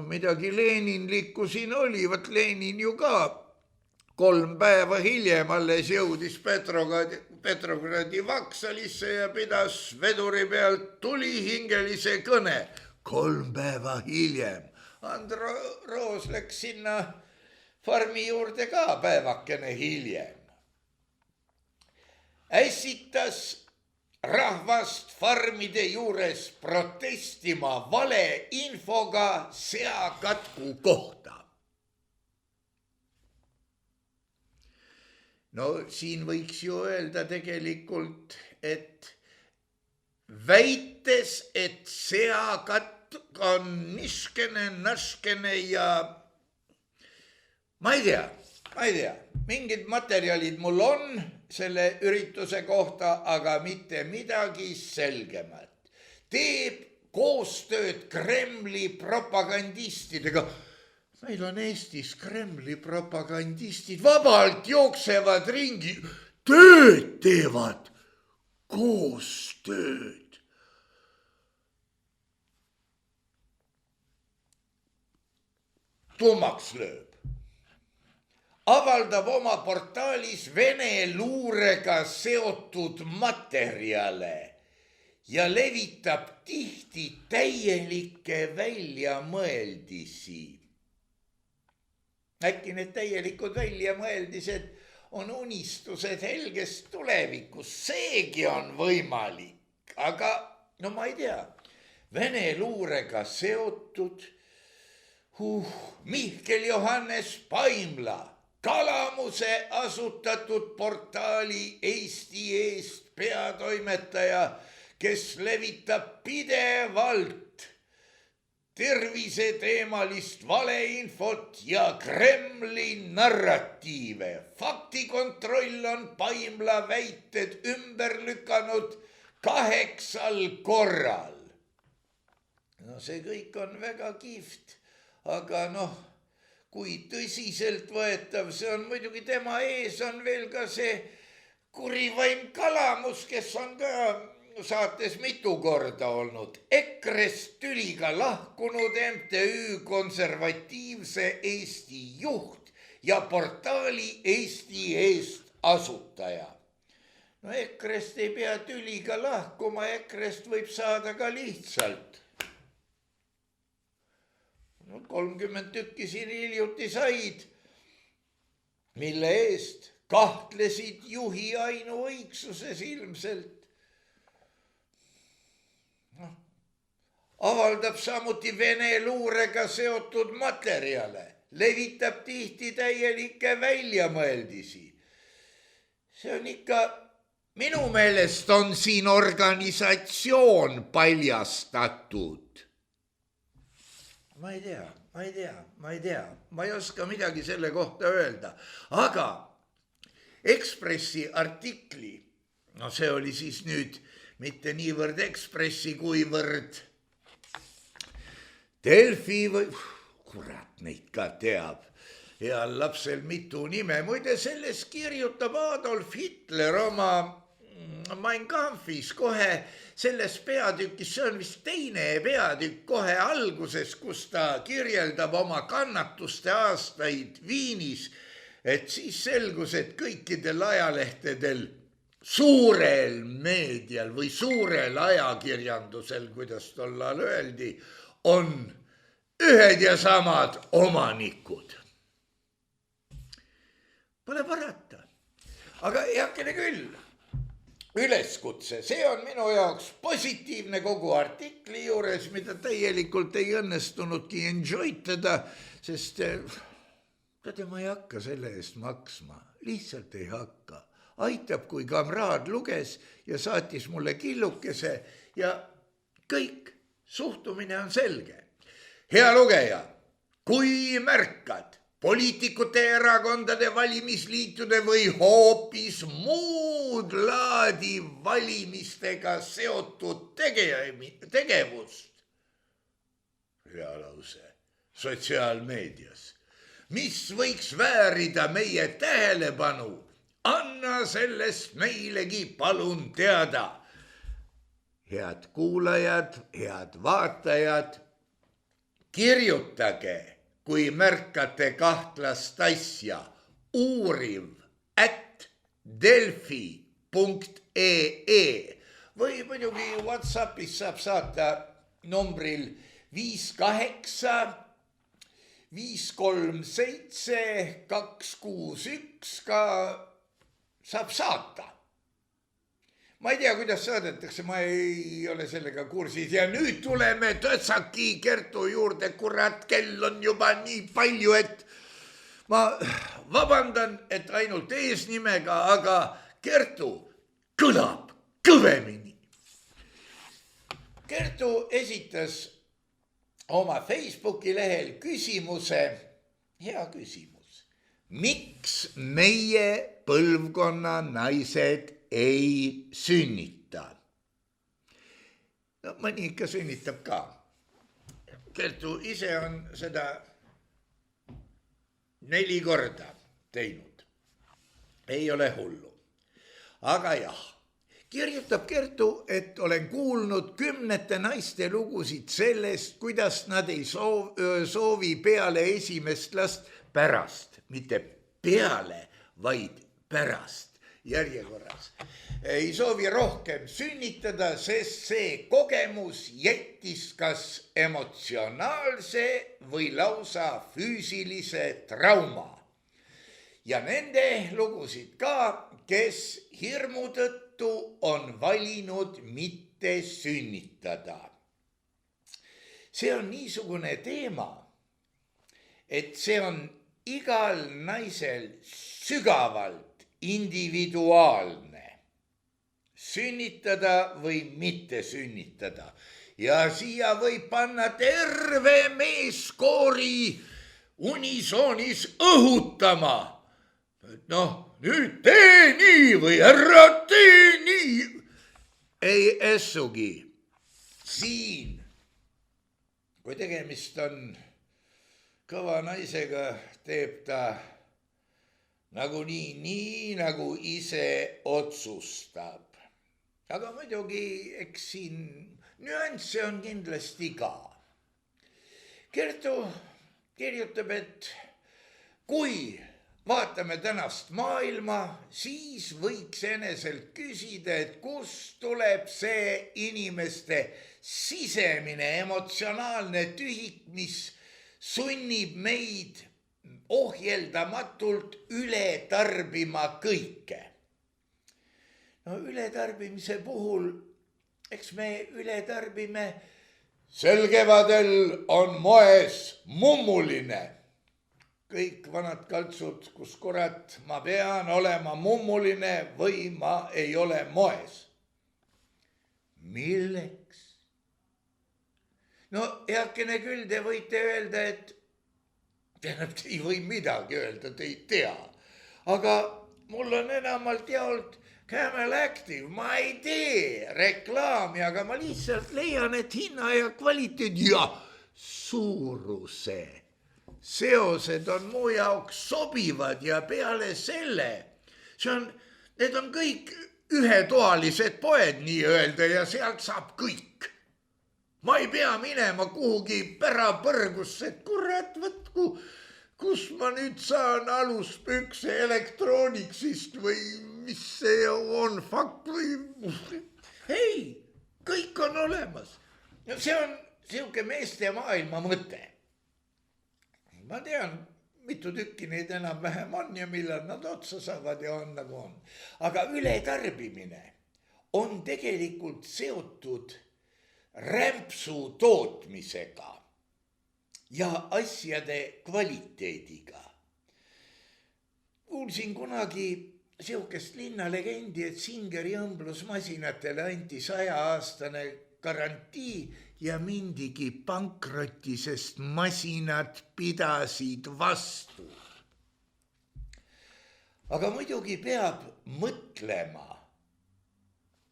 midagi Leninlikku siin oli, vaat Lenin ju ka 3 päeva hiljem alles jõudis Petrogradi Vaksalisse ja pidas veduri pealt tulihingelise kõne 3 päeva hiljem. Andro Roos läks sinna farmi juurde ka päevakene hiljem. Ässitas rahvast farmide juures protestima valeinfoga seakatku kohta. Siin võiks ju öelda tegelikult, et väites, et seakatk on niskene, naskene ja ma ei tea, mingid materjalid mul on selle ürituse kohta, aga mitte midagi selgemat. Teeb koostööd Kremli propagandistidega. Meil on Eestis Kremli propagandistid, vabalt jooksevad ringi, tööd teevad, koostööd. Tummaks lööb. Avaldab oma portaalis Vene luurega seotud materjale ja levitab tihti täielikke väljamõeldisi. Äkki need täielikud väljamõeldised on unistused helgest tulevikus, seegi on võimalik, aga ma ei tea, Vene luurega seotud Mihkel Johannes Paimla, Kalamuse asutatud portaali Eesti Eest peatoimetaja, kes levitab pidevalt terviseteemalist valeinfot ja Kremli narratiive. Faktikontroll on Paimla väited ümber lükanud 8 korral. See kõik on väga kihvt, aga kui tõsiselt võetav, see on muidugi tema ees on veel ka see kurivaim Kalamus, kes on ka saates mitu korda olnud. EKRE-st tüliga lahkunud MTÜ Konservatiivse Eesti juht ja portaali Eesti Eest asutaja. EKRE-st ei pea tüliga lahkuma, EKRE-st võib saada ka lihtsalt. 30 tükki siin hiljuti said, mille eest kahtlesid juhi ainuõigsuses ilmselt. Avaldab samuti Vene luurega seotud materjale, levitab tihti täielikke väljamõeldisi. See on ikka, minu meelest on siin organisatsioon paljastatud. Ma ei tea, ma ei oska midagi selle kohta öelda, aga Ekspressi artikli, see oli siis nüüd mitte niivõrd Ekspressi, kuivõrd Delfi või, kurat neid ka teab, heal lapsel mitu nime, muide selles kirjutab Adolf Hitler oma Mein Kampfis kohe selles peatükis, see on vist teine peatükk kohe alguses, kus ta kirjeldab oma kannatuste aastaid Viinis, et siis selgus, et kõikidel ajalehtedel, suurel meedial või suurel ajakirjandusel, kuidas tollal öeldi, on ühed ja samad omanikud. Pole parata, aga heakene küll. Üleskutse, see on minu jaoks positiivne kogu artikli juures, mida täielikult ei õnnestunudki enjoytada, sest ma ei hakka selle eest maksma, lihtsalt ei hakka. Aitab, kui kamraad luges ja saatis mulle killukese ja kõik, suhtumine on selge. Hea lugeja, kui märkad, poliitikute, erakondade, valimisliitude või hoopis muud laadi valimistega seotud tegevust. Hea lause. Sotsiaalmeedias, mis võiks väärida meie tähelepanu. Anna sellest meilegi palun teada. Head kuulajad, head vaatajad, kirjutage, kui märkate kahtlast asja, uuriv@delfi.ee või muidugi WhatsAppis saab saata numbril 58 537 261 ka saab saata. Ma ei tea, kuidas saadetakse, ma ei ole sellega kursis ja nüüd tuleme Tõtsaki Kertu juurde, kurat, kell on juba nii palju, et ma vabandan, et ainult eesnimega, aga Kertu kõlab kõvemini. Kertu esitas oma Facebooki lehel küsimuse, hea küsimus. Miks meie põlvkonna naised ei sünnita? No mõni ikka sünnitab ka. Kertu ise on seda 4 korda teinud. Ei ole hullu. Aga jah, kirjutab Kertu, et olen kuulnud 10 naiste lugusid sellest, kuidas nad ei soovi peale esimest last pärast, mitte peale, vaid pärast. Järjekorras. Ei soovi rohkem sünnitada, sest see kogemus jättis kas emotsionaalse või lausa füüsilise trauma. Ja nende lugusid ka, kes hirmu tõttu on valinud mitte sünnitada. See on niisugune teema, et see on igal naisel sügavalt individuaalne, sünnitada või mitte sünnitada. Ja siia võib panna terve meeskoori unisoonis õhutama. Noh, nüüd tee nii või ära tee nii. Ei essugi. Siin, kui tegemist on kõva naisega, teeb ta nagunii nii, nagu ise otsustab. Aga muidugi, eks siin nüansse on kindlasti ka. Kertu kirjutab, et kui vaatame tänast maailma, siis võiks eneselt küsida, et kust tuleb see inimeste sisemine emotsionaalne tühik, mis sunnib meid ohjeldamatult üle tarbima kõike. No ületarbimise puhul, eks me üle tarbime, sel kevadel on moes mummuline. Kõik vanad kaltsud, kus kurat, ma pean olema mummuline või ma ei ole moes. Milleks? No heakene küll, te võite öelda, et tähendab, te ei või midagi öelda, te ei tea. Aga mul on enamalt jaolt Camel Active, ma ei tee reklaami, aga ma lihtsalt leian, et hinna ja kvaliteet ja suuruse seosed on mu jaoks sobivad ja peale selle, need on kõik ühetoalised poed nii-öelda ja sealt saab kõik. Ma ei pea minema kuhugi pärapõrgusse, et kurat, võtku, kus ma nüüd saan aluspükse elektrooniksist või mis see on, fakt või... Ei, kõik on olemas. See on siuke meeste maailma mõte. Ma tean, mitu tükki neid enam-vähem on ja millal nad otsa saavad ja on nagu on. Aga ületarbimine on tegelikult seotud rämpsu tootmisega ja asjade kvaliteediga. Kuulsin kunagi siukest linnalegendi, et Singeri õmblusmasinatele anti 100-aastane garantii ja mindigi pankroti, sest masinad pidasid vastu. Aga muidugi peab mõtlema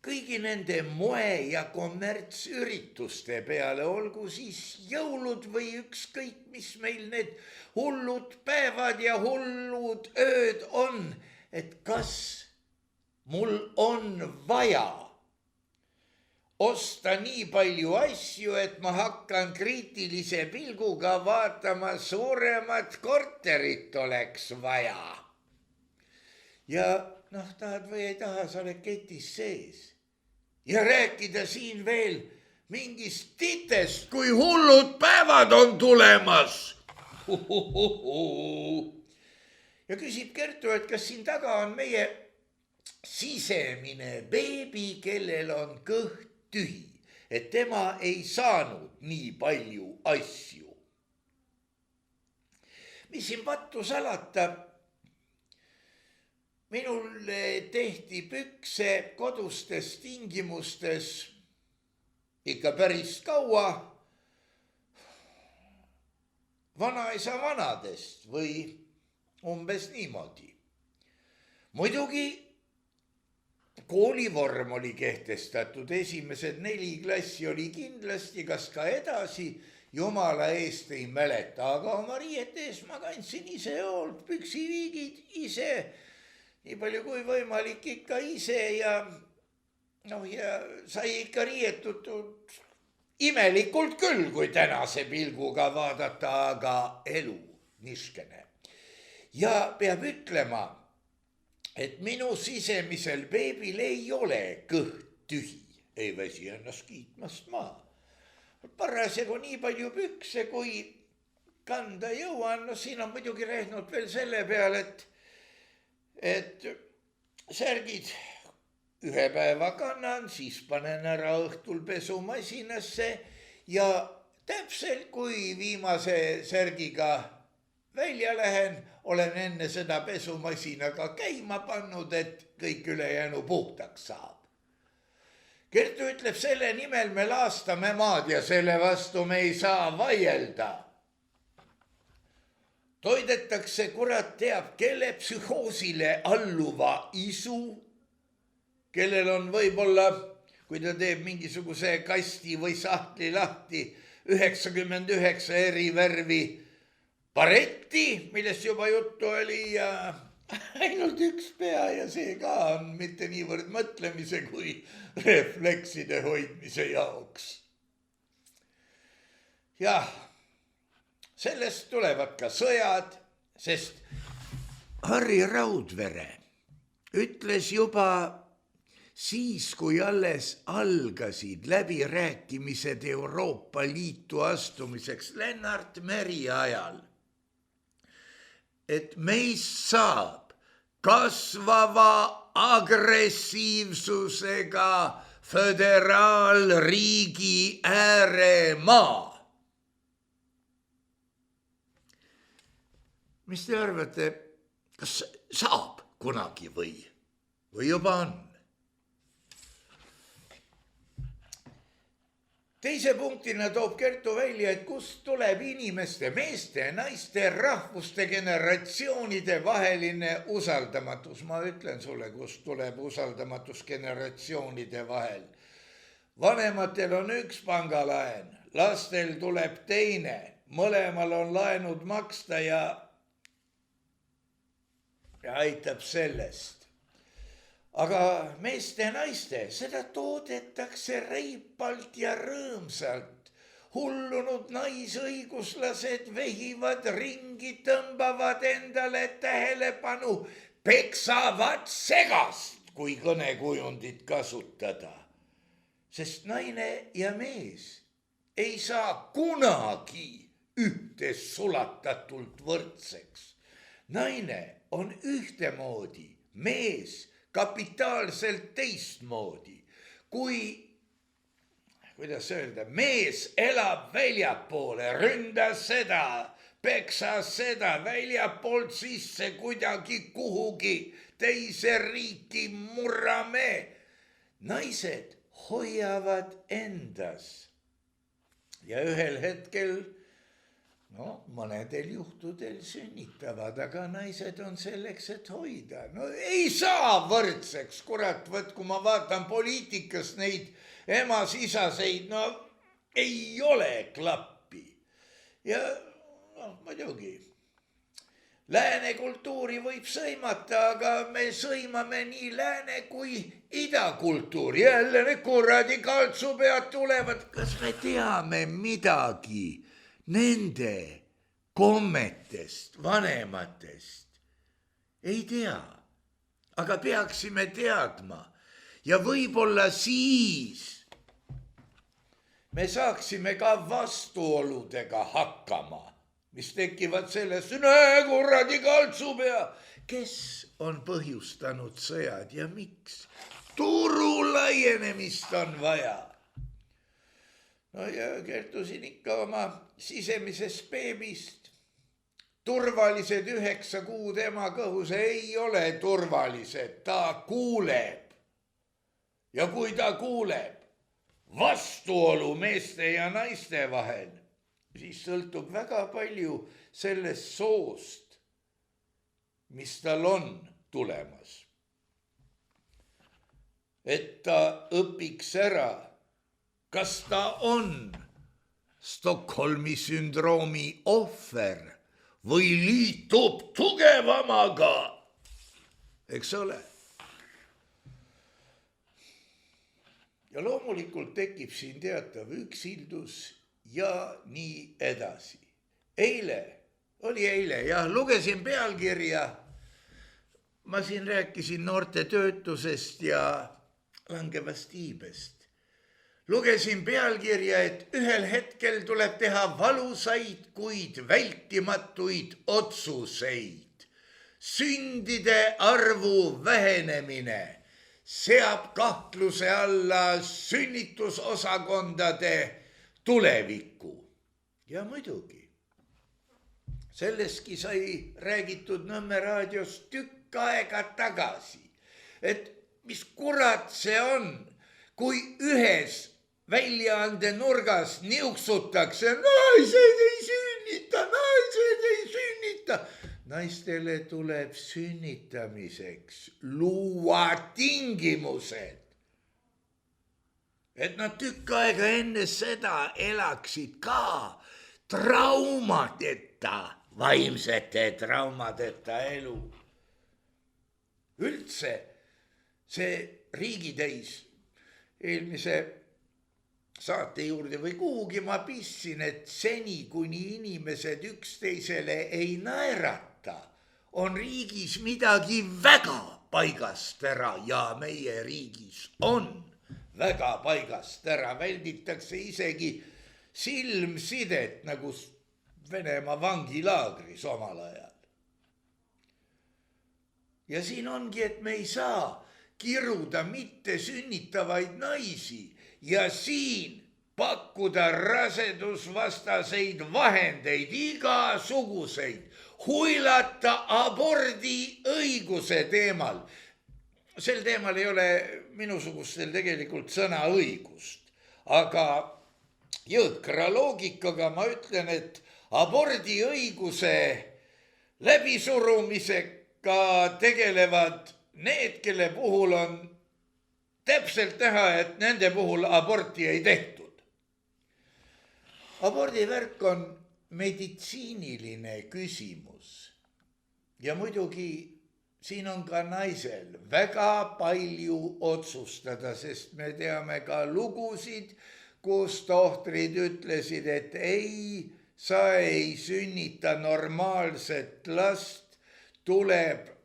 kõigi nende moe- ja kommertsürituste peale, olgu siis jõulud või ükskõik, mis meil need hullud päevad ja hullud ööd on, et kas mul on vaja osta nii palju asju, et ma hakkan kriitilise pilguga vaatama, suuremat korterit oleks vaja. Ja tahad või ei taha, sa oled ketis sees. Ja rääkida siin veel mingist titest, kui hullud päevad on tulemas. Ja küsib Kertu, et kas siin taga on meie sisemine beebi, kellel on kõht tühi, et tema ei saanud nii palju asju. Mis siin pattu salata? Minul tehti pükse kodustes tingimustes ikka päris kaua vanaisa vanadest või umbes niimoodi. Muidugi koolivorm oli kehtestatud, esimesed 4 klassi oli kindlasti, kas ka edasi, jumala eest ei mäleta, aga oma riiete ees ma kandsin ise hoolt, püksiviigid ise, nii palju kui võimalik ikka ise ja sai ikka riietutud imelikult küll, kui tänase pilguga vaadata, aga elu niskene. Ja peab ütlema, et minu sisemisel beebil ei ole kõht tühi, ei väsi ennast kiitmast maa. Parasjagu nii palju pükse, kui kanda jõuan, siin on muidugi rääkinud veel selle peale, et särgid ühe päeva kannan, siis panen ära õhtul pesumasinasse ja täpselt kui viimase särgiga välja lähen, olen enne seda pesumasinaga käima pannud, et kõik ülejäänu puhtaks saab. Kertu ütleb, selle nimel me laastame maad ja selle vastu me ei saa vaielda. Toidetakse, kurat teab, kelle psühhoosile alluva isu, kellel on võib-olla, kui ta teeb mingisuguse kasti või sahtli lahti, 99 eri värvi paretti, millest juba juttu oli ja ainult üks pea ja see ka on mitte niivõrd mõtlemise kui reflekside hoidmise jaoks. Jah. Sellest tulevad ka sõjad, sest Harri Raudvere ütles juba siis, kui alles algasid läbirääkimised Euroopa Liitu astumiseks Lennart Meri ajal, et meist saab kasvava agressiivsusega föderaalriigi ääremaa. Mis te arvate, kas saab kunagi või juba on? Teise punktina toob Kertu välja, et kust tuleb inimeste, meeste ja naiste, rahvuste, generatsioonide vaheline usaldamatus. Ma ütlen sulle, kust tuleb usaldamatus generatsioonide vahel. Vanematel on üks pangalaen, lastel tuleb teine, mõlemal on laenud maksta ja aitab sellest. Aga meeste ja naiste, seda toodetakse reipalt ja rõõmsalt. Hullunud naisõiguslased vehivad ringi, tõmbavad endale tähelepanu, peksavad segast, kui kõnekujundit kasutada. Sest naine ja mees ei saa kunagi ühtes sulatatult võrdseks. Naine on ühtemoodi, mees kapitaalselt teistmoodi. Kui, kuidas öelda, mees elab väljapoole, ründas seda, peksas seda väljapoolt sisse kuidagi kuhugi teise riiki murrame. Naised hoiavad endas. Ja ühel hetkel, mõnedel juhtudel sünnitavad, aga naised on selleks, et hoida. No ei saa võrdseks, kurat, kui ma vaatan poliitikas neid emas-isaseid, ei ole klappi. Ja muidugi, lääne kultuuri võib sõimata, aga me sõimame nii lääne kui idakultuuri. Jälle need kuradi kaltsupead tulevad. Kas me teame midagi nende kommetest, vanematest? Ei tea, aga peaksime teadma. Ja võib-olla siis me saaksime ka vastuoludega hakkama, mis tekivad sellest, kuradi kaltsupea, kes on põhjustanud sõjad ja miks? Turu laienemist on vaja. No ja kertusin ikka oma sisemisest beebist. Turvalised 9 kuud ema kõhus ei ole turvalised, ta kuuleb. Ja kui ta kuuleb vastuolu meeste ja naiste vahel, siis sõltub väga palju sellest soost, mis tal on tulemas. Et ta õpiks ära, kas ta on Stockholmi sündroomi ohver või liitub tugevamaga, eks ole. Ja loomulikult tekib siin teatav üksildus ja nii edasi. Eile, lugesin pealkirja. Ma siin rääkisin noorte töötusest ja langevast iibest. Lugesin pealkirja, et ühel hetkel tuleb teha valusaid, kuid vältimatuid otsuseid. Sündide arvu vähenemine seab kahtluse alla sünnitusosakondade tulevikku. Ja muidugi, sellestki sai räägitud Nõmme raadios tükk aega tagasi, et mis kurat see on, kui ühes väljaande nurgas niuksutakse, naised ei sünnita. Naistele tuleb sünnitamiseks luua tingimused, et nad tükk aega enne seda elaksid ka traumadeta, vaimsete traumadeta elu. Üldse see Riigitäis eelmise saate juurde või kuhugi ma pissin, et seni, kuni inimesed üksteisele ei naerata, on riigis midagi väga paigast ära ja meie riigis on väga paigast ära. Välditakse isegi silmsidet nagu Venemaa vangilaagris omal ajal. Ja siin ongi, et me ei saa kiruda mitte sünnitavaid naisi ja siin pakkuda rasedusvastaseid vahendeid, igasuguseid, huilata abordi õiguse teemal. Sel teemal ei ole minusugustel tegelikult sõnaõigust, aga jõhkra loogikaga ma ütlen, et abordi õiguse läbisurumisega tegelevad need, kelle puhul on täpselt näha, et nende puhul aborti ei tehtud. Abordivärk on meditsiiniline küsimus ja muidugi siin on ka naisel väga palju otsustada, sest me teame ka lugusid, kus tohtrid ütlesid, et ei, sa ei sünnita normaalset last, tuleb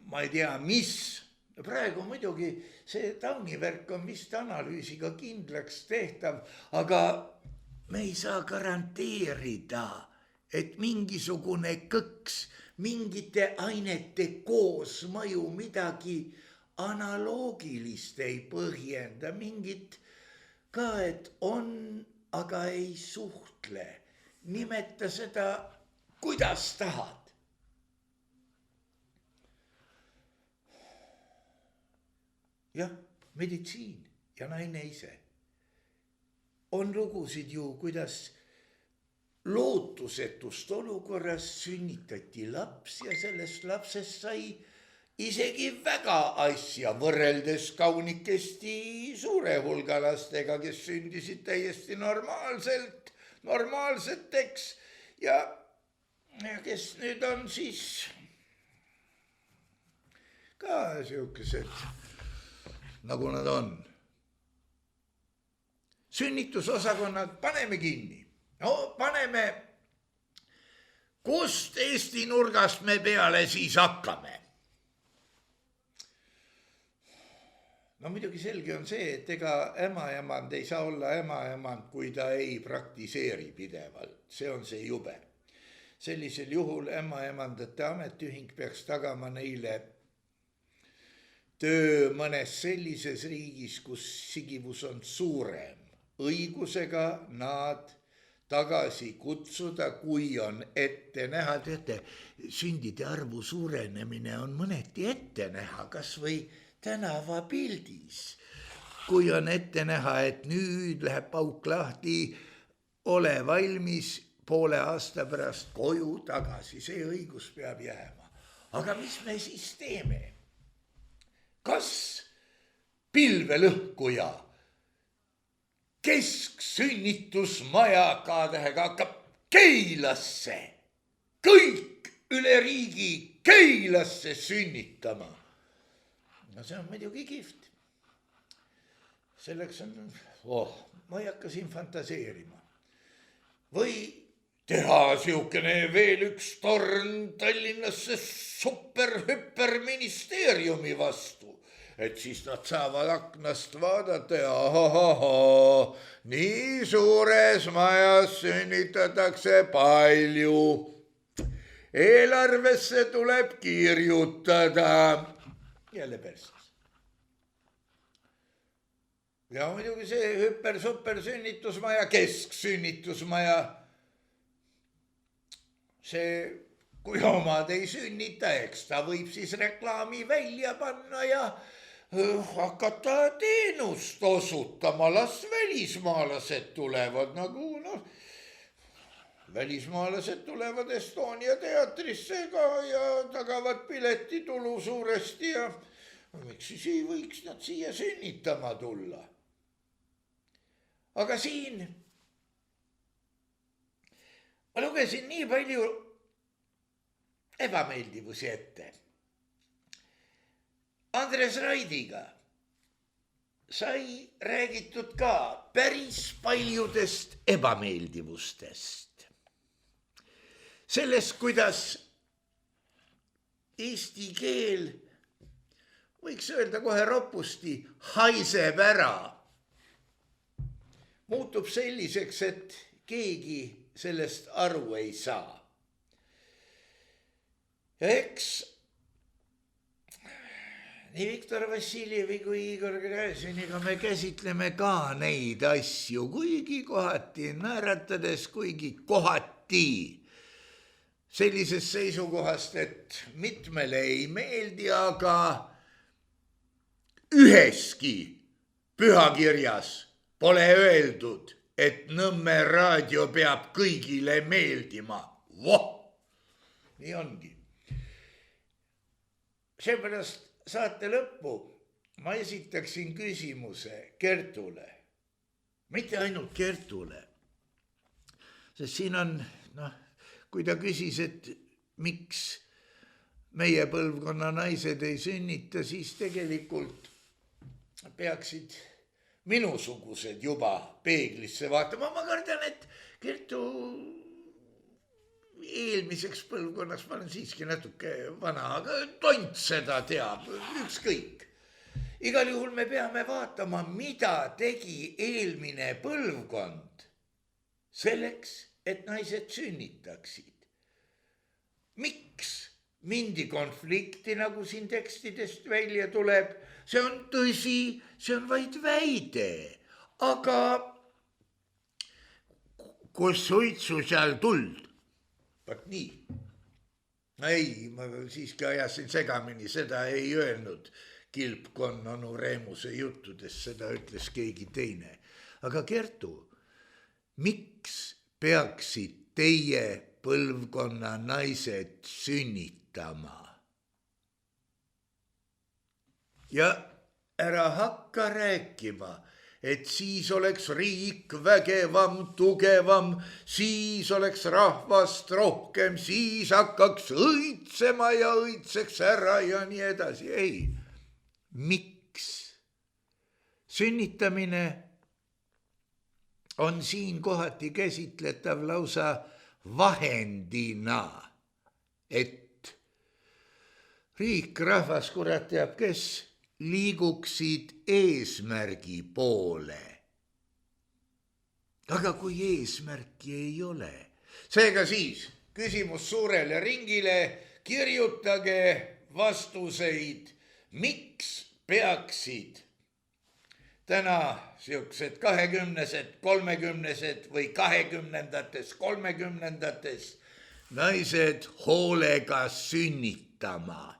ma ei tea, mis. Praegu muidugi see taunivärk on vist analüüsiga kindlaks tehtav, aga me ei saa garanteerida, et mingisugune kõks, mingite ainete koosmõju midagi analoogilist ei põhjenda, mingit ka, et on, aga ei suhtle. Nimeta seda, kuidas tahad. Jah, meditsiin ja naine ise. On lugusid ju, kuidas lootusetust olukorras sünnitati laps ja sellest lapsest sai isegi väga asja võrreldes kaunikesti suure hulga lastega, kes sündisid täiesti normaalseteks ja kes nüüd on siis ka siukesed, nagu nad on. Sünnitusosakonnad paneme kinni. No paneme, kust Eesti nurgast me peale siis hakkame? No muidugi selge on see, et ega ämaemand ei saa olla ämaemand, kui ta ei praktiseeri pidevalt. See on see jube. Sellisel juhul ämaemandate ametiühing peaks tagama neile töö mõnes sellises riigis, kus sigivus on suurem. Õigusega nad tagasi kutsuda, kui on ette näha. Teate, sündide arvu suurenemine on mõneti ette näha, kas või tänavapildis. Kui on ette näha, et nüüd läheb pauk lahti, ole valmis poole aasta pärast koju tagasi, see õigus peab jääma. Aga mis me siis teeme? Kas pilvelõhkuja kesksünnitusmaja K-tähega hakkab Keilasse, kõik üle riigi Keilasse sünnitama? No see on muidugi kihvt. Selleks on, ma ei hakka siin fantaseerima. Või teha siukene veel üks torn Tallinnasse superhüperministeeriumi vastu, et siis nad saavad aknast vaadata ja nii suures majas sünnitatakse palju. Eelarvesse tuleb kirjutada. Jälle persas. Ja muidugi see hüper-super sünnitusmaja, kesksünnitusmaja, see, kui omad ei sünnita, eks ta võib siis reklaami välja panna ja hakata teenust osutama. Las välismaalased tulevad nagu, välismaalased tulevad Estonia teatrisse ka ja tagavad piletitulu suuresti ja miks siis ei võiks nad siia sünnitama tulla? Aga siin ma lugesin nii palju ebameeldivusi ette. Andres Raidiga sai räägitud ka päris paljudest ebameeldivustest. Sellest, kuidas eesti keel, võiks öelda kohe ropusti, haiseb ära. Muutub selliseks, et keegi sellest aru ei saa. Ja eks nii Viktor Vassiljevi kui Igor Gräziniga me käsitleme ka neid asju, kuigi kohati naeratades, kuigi kohati sellisest seisukohast, et mitmele ei meeldi, aga üheski pühakirjas pole öeldud, et Nõmme raadio peab kõigile meeldima. Nii ongi. Seepärast saate lõppu ma esitaksin küsimuse Kertule. Mitte ainult Kertule. Sest siin on, kui ta küsis, et miks meie põlvkonna naised ei sünnita, siis tegelikult peaksid minusugused juba peeglisse vaatama. Ma kardan, et Kertu eelmiseks põlvkonnaks ma olen siiski natuke vana, aga tont seda teab, ükskõik. Igal juhul me peame vaatama, mida tegi eelmine põlvkond selleks, et naised sünnitaksid. Miks mindi konflikti, nagu siin tekstidest välja tuleb? See on tõsi, see on vaid väide, aga kus suitsu seal tuld? Vaat nii. Ei, ma siiski ajasin segamini, seda ei öelnud kilpkonnanu Reemuse juttudes, seda ütles keegi teine. Aga Kertu, miks peaksid teie põlvkonna naised sünnitama? Ja ära hakka rääkima, et siis oleks riik vägevam, tugevam, siis oleks rahvast rohkem, siis hakkaks õitsema ja õitseks ära ja nii edasi. Ei, miks? Sünnitamine on siin kohati käsitletav lausa vahendina, et riik, rahvas, kurat teab kes, liiguksid eesmärgi poole. Aga kui eesmärki ei ole, seega siis küsimus suurele ringile, kirjutage vastuseid, miks peaksid täna siuksed 20-sed, 30-sed või 20-ndates, 30-ndates naised hoolega sünnitama.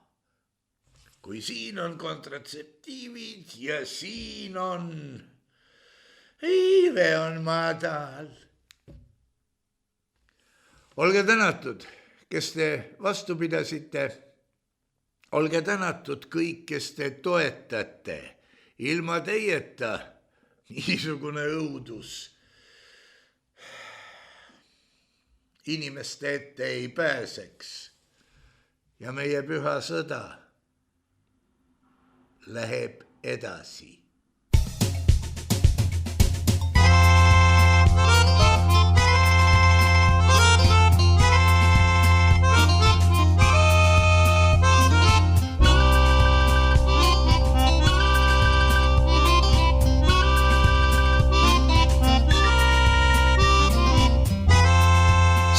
Kui siin on kontratseptiivid ja siin on iive on madal. Olge tänatud, kes te vastu pidasite. Olge tänatud kõik, kes te toetate. Ilma teieta niisugune õudus inimeste ette ei pääseks. Ja meie püha sõda läheb edasi.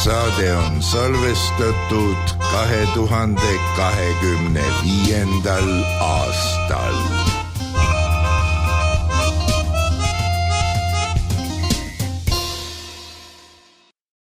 Saade on salvestatud 2025. aastal.